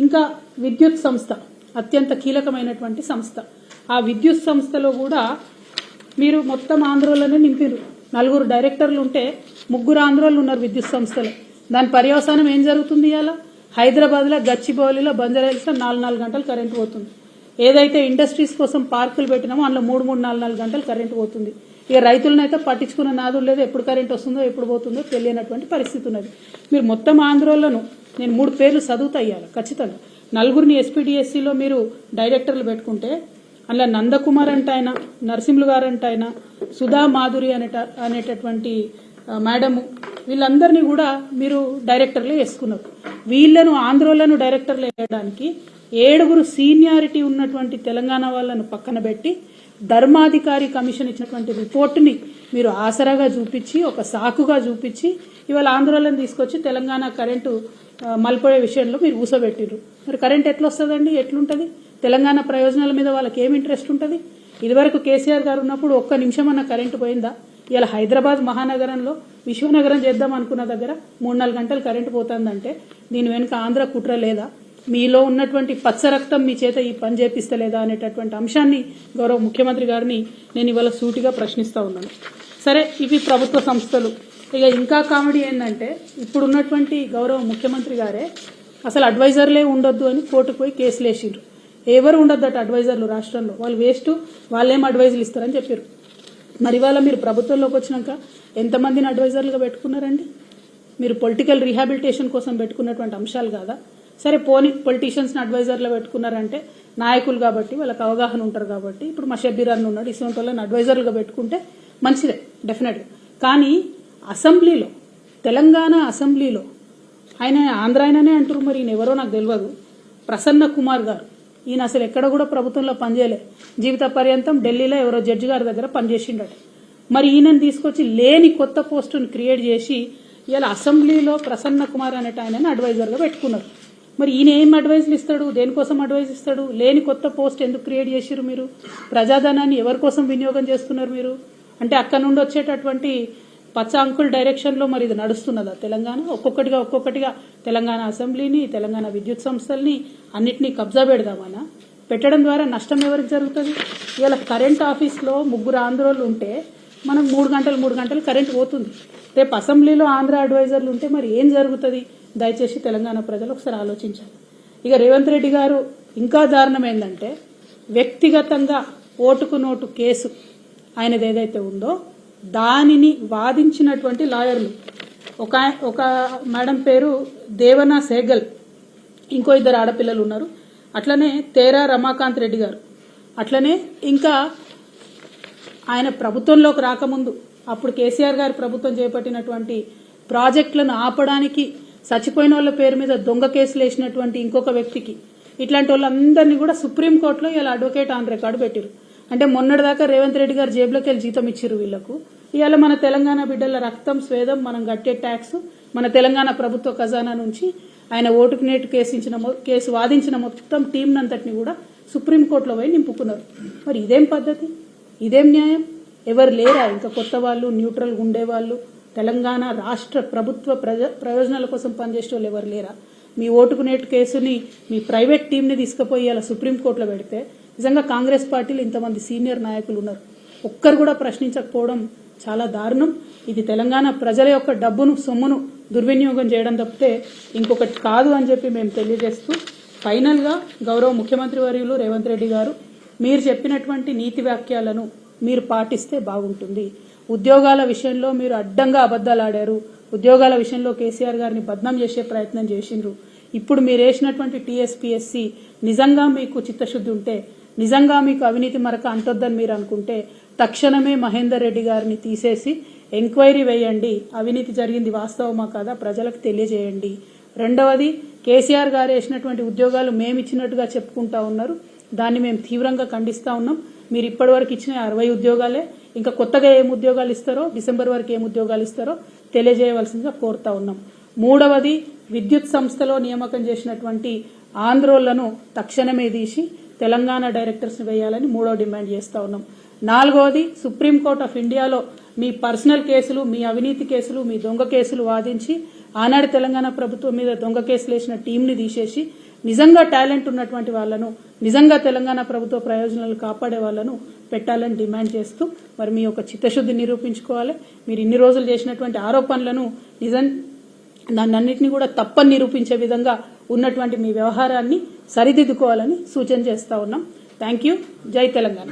ఇంకా విద్యుత్ సంస్థ అత్యంత కీలకమైనటువంటి సంస్థ. ఆ విద్యుత్ సంస్థలో కూడా మీరు మొత్తం ఆంధ్రోలోనే నింపారు. 4 డైరెక్టర్లు ఉంటే 3 ఆంధ్రోలు ఉన్నారు విద్యుత్ సంస్థలో. దాని పర్యవసానం ఏం జరుగుతుంది? ఇలా హైదరాబాద్లో గచ్చిబౌలిలో బంజారాహిల్స్లో 4 గంటలు కరెంటు పోతుంది. ఏదైతే ఇండస్ట్రీస్ కోసం పార్కులు పెట్టినామో అందులో 3 గంటలు కరెంటు పోతుంది. ఇక రైతులనైతే పట్టించుకున్న నాదులు లేదు, ఎప్పుడు కరెంట్ వస్తుందో ఎప్పుడు పోతుందో తెలియనటువంటి పరిస్థితి ఉన్నది. మీరు మొత్తం ఆంధ్రోలను నేను 3 పేర్లు చదువుతా ఇయ్యాలి ఖచ్చితంగా. 4 ఎస్పీడీఎస్సీలో మీరు డైరెక్టర్లు పెట్టుకుంటే అందులో నందకుమార్ అంటే ఆయన, నరసింహులు గారు అంటే ఆయన, సుధా మాధురి అనేటటువంటి మేడము, వీళ్ళందరినీ కూడా మీరు డైరెక్టర్లు వేసుకున్నారు. వీళ్లను ఆంధ్రోలను డైరెక్టర్లు వేయడానికి 7 సీనియారిటీ ఉన్నటువంటి తెలంగాణ వాళ్ళను పక్కన పెట్టి ధర్మాధికారి కమిషన్ ఇచ్చినటువంటి రిపోర్టుని మీరు ఆసరాగా చూపించి, ఒక సాకుగా చూపించి ఇవాళ ఆంధ్రోలను తీసుకొచ్చి తెలంగాణ కరెంటు మలిపోయే విషయంలో మీరు ఊసబెట్టిర్రు. మరి కరెంట్ ఎట్లా వస్తుందండి? ఎట్లుంటుంది? తెలంగాణ ప్రయోజనాల మీద వాళ్ళకి ఏం ఇంట్రెస్ట్ ఉంటుంది? ఇదివరకు కేసీఆర్ గారు ఉన్నప్పుడు ఒక్క నిమిషం అన్న కరెంటు పోయిందా? ఇలా హైదరాబాద్ మహానగరంలో విశ్వనగరం చేద్దాం అనుకున్న దగ్గర 3-4 గంటలు కరెంటు పోతుందంటే దీని వెనుక ఆంధ్ర కుట్ర లేదా? మీలో ఉన్నటువంటి పచ్చ రక్తం మీ చేత ఈ పని చేపిస్తలేదా అనేటటువంటి అంశాన్ని గౌరవ ముఖ్యమంత్రి గారిని నేను ఇవాళ సూటిగా ప్రశ్నిస్తా ఉన్నాను. సరే, ఇవి ప్రభుత్వ సంస్థలు. ఇక ఇంకా కామెడీ ఏంటంటే ఇప్పుడు ఉన్నటువంటి గౌరవ ముఖ్యమంత్రి గారే అసలు అడ్వైజర్లే ఉండొద్దు అని కోర్టుకు పోయి కేసులు వేసిండ్రు. ఎవరు ఉండొద్దట అడ్వైజర్లు రాష్ట్రంలో, వాళ్ళు వేస్ట్, వాళ్ళేం అడ్వైజులు ఇస్తారని చెప్పారు. మరి ఇవాళ మీరు ప్రభుత్వంలోకి వచ్చినాక ఎంతమందిని అడ్వైజర్లుగా పెట్టుకున్నారండి? మీరు పొలిటికల్ రీహాబిలిటేషన్ కోసం పెట్టుకున్నటువంటి అంశాలు కాదా? సరే పోనీ పొలిటీషియన్స్ని అడ్వైజర్లో పెట్టుకున్నారంటే నాయకులు కాబట్టి వాళ్ళకి అవగాహన ఉంటారు కాబట్టి, ఇప్పుడు మా షబ్బీర్ అన్న ఉన్నాడు, ఇటువంటి వాళ్ళని అడ్వైజర్లుగా పెట్టుకుంటే మంచిదే డెఫినెట్గా. కానీ అసెంబ్లీలో, తెలంగాణ అసెంబ్లీలో ఆయన ఆంధ్ర ఆయననే అంటారు, మరి ఈయన ఎవరో నాకు తెలియదు, ప్రసన్న కుమార్ గారు, ఈయన అసలు ఎక్కడ కూడా ప్రభుత్వంలో పనిచేయలే, జీవిత పర్యంతం ఢిల్లీలో ఎవరో జడ్జి గారి దగ్గర పనిచేసిండట. మరి ఈయనను తీసుకొచ్చి లేని కొత్త పోస్టును క్రియేట్ చేసి ఇలా అసెంబ్లీలో ప్రసన్న కుమార్ అనేట ఆయనని అడ్వైజర్గా పెట్టుకున్నారు. మరి ఈయన ఏం అడ్వైజులు ఇస్తాడు? దేనికోసం అడ్వైజ్ ఇస్తాడు? లేని కొత్త పోస్ట్ ఎందుకు క్రియేట్ చేసిరు? మీరు ప్రజాధనాన్ని ఎవరి కోసం వినియోగం చేస్తున్నారు మీరు? అంటే అక్కడ నుండి వచ్చేటటువంటి పచ్చ అంకుల్ డైరెక్షన్లో మరి ఇది నడుస్తున్నదా తెలంగాణ? ఒక్కొక్కటిగా తెలంగాణ అసెంబ్లీని, తెలంగాణ విద్యుత్ సంస్థల్ని అన్నిటినీ కబ్జా పెడదామనా? పెట్టడం ద్వారా నష్టం ఎవరికి జరుగుతుంది? ఇవాళ కరెంట్ ఆఫీస్లో 3 ఆంధ్రోలు ఉంటే మనం 3 గంటలు కరెంట్ పోతుంది. రేపు అసెంబ్లీలో ఆంధ్ర అడ్వైజర్లు ఉంటే మరి ఏం జరుగుతుంది? దయచేసి తెలంగాణ ప్రజలు ఒకసారి ఆలోచించాలి. ఇక రేవంత్ రెడ్డి గారు ఇంకా దారుణం ఏంటంటే వ్యక్తిగతంగా ఓటుకు నోటు కేసు ఆయనది ఏదైతే ఉందో దానిని వాదించినటువంటి లాయర్లు, ఒక మేడం పేరు దేవనా సేగల్, ఇంకో 2 ఆడపిల్లలు ఉన్నారు, అట్లనే తేరా రమాకాంత్ రెడ్డి గారు, అట్లనే ఇంకా ఆయన ప్రభుత్వంలోకి రాకముందు అప్పుడు కేసీఆర్ గారి ప్రభుత్వం చేపట్టినటువంటి ప్రాజెక్టులను ఆపడానికి చచ్చిపోయిన వాళ్ళ పేరు మీద దొంగ కేసులు వేసినటువంటి ఇంకొక వ్యక్తికి, ఇట్లాంటి వాళ్ళందరినీ కూడా సుప్రీంకోర్టులో ఇలా అడ్వకేట్ ఆన్ రికార్డు పెట్టారు. అంటే మొన్నటిదాకా రేవంత్ రెడ్డి గారు జేబులోకి వెళ్ళి జీతం ఇచ్చారు వీళ్లకు. ఇవాళ మన తెలంగాణ బిడ్డల రక్తం, స్వేదం, మనం కట్టే ట్యాక్స్, మన తెలంగాణ ప్రభుత్వ ఖజానా నుంచి ఆయన ఓటుకు నేటు కేసు వాదించిన మొత్తం టీంనంతటిని కూడా సుప్రీంకోర్టులో పోయి నింపుకున్నారు. మరి ఇదేం పద్ధతి? ఇదేం న్యాయం? ఎవరు లేరా ఇంకా కొత్త వాళ్ళు, న్యూట్రల్గా ఉండేవాళ్ళు, తెలంగాణ రాష్ట్ర ప్రభుత్వ ప్రయోజనాల కోసం పనిచేసే వాళ్ళు ఎవరు లేరా? మీ ఓటుకు నేటు కేసుని మీ ప్రైవేట్ టీంని తీసుకుపోయి అలా సుప్రీంకోర్టులో పెడితే నిజంగా కాంగ్రెస్ పార్టీలో ఇంతమంది సీనియర్ నాయకులు ఉన్నారు, ఒక్కరు కూడా ప్రశ్నించకపోవడం చాలా దారుణం. ఇది తెలంగాణ ప్రజల యొక్క డబ్బును, సొమ్మును దుర్వినియోగం చేయడం తప్పితే ఇంకొకటి కాదు అని చెప్పి మేము తెలియజేస్తూ, ఫైనల్గా గౌరవ ముఖ్యమంత్రి వర్యులు రేవంత్ రెడ్డి గారు మీరు చెప్పినటువంటి నీతి వాక్యాలను మీరు పాటిస్తే బాగుంటుంది. ఉద్యోగాల విషయంలో మీరు అడ్డంగా అబద్దాలు ఆడారు. ఉద్యోగాల విషయంలో కేసీఆర్ గారిని బద్నాం చేసే ప్రయత్నం చేసిండ్రు. ఇప్పుడు మీరు వేసినటువంటి టీఎస్పీఎస్సీ నిజంగా మీకు చిత్తశుద్ధి ఉంటే, నిజంగా మీకు అవినీతి మరక అంటొద్దని మీరు అనుకుంటే తక్షణమే మహేందర్ రెడ్డి గారిని తీసేసి ఎంక్వైరీ వేయండి. అవినీతి జరిగింది వాస్తవమా కాదా ప్రజలకు తెలియజేయండి. రెండవది, కేసీఆర్ గారు వేసినటువంటి ఉద్యోగాలు మేమిచ్చినట్టుగా చెప్పుకుంటా ఉన్నారు, దాన్ని మేము తీవ్రంగా ఖండిస్తా ఉన్నాం. మీరు ఇప్పటివరకు ఇచ్చిన 60 ఉద్యోగాలే, ఇంకా కొత్తగా ఏం ఉద్యోగాలు ఇస్తారో, డిసెంబర్ వరకు ఏం ఉద్యోగాలు ఇస్తారో తెలియజేయవలసిందిగా కోరుతా ఉన్నాం. మూడవది, విద్యుత్ సంస్థలో నియామకం చేసినటువంటి ఆంధ్రోళ్లను తక్షణమే తీసి తెలంగాణ డైరెక్టర్స్ వేయాలని మూడో డిమాండ్ చేస్తా ఉన్నాం. నాలుగవది, సుప్రీంకోర్టు ఆఫ్ ఇండియాలో మీ పర్సనల్ కేసులు, మీ అవినీతి కేసులు, మీ దొంగ కేసులు వాదించి ఆనాడు తెలంగాణ ప్రభుత్వం మీద దొంగ కేసులు వేసిన టీంని తీసేసి నిజంగా టాలెంట్ ఉన్నటువంటి వాళ్ళను, నిజంగా తెలంగాణ ప్రభుత్వ ప్రయోజనాలు కాపాడే వాళ్ళను పెట్టాలని డిమాండ్ చేస్తూ మరి మీ యొక్క చిత్తశుద్ధి నిరూపించుకోవాలి. మీరు ఇన్ని రోజులు చేసినటువంటి ఆరోపణలను దాన్నన్నింటినీ కూడా తప్పని నిరూపించే విధంగా ఉన్నటువంటి మీ వ్యవహారాన్ని సరిదిద్దుకోవాలని సూచన చేస్తా ఉన్నాం. Thank you. జై తెలంగాణ.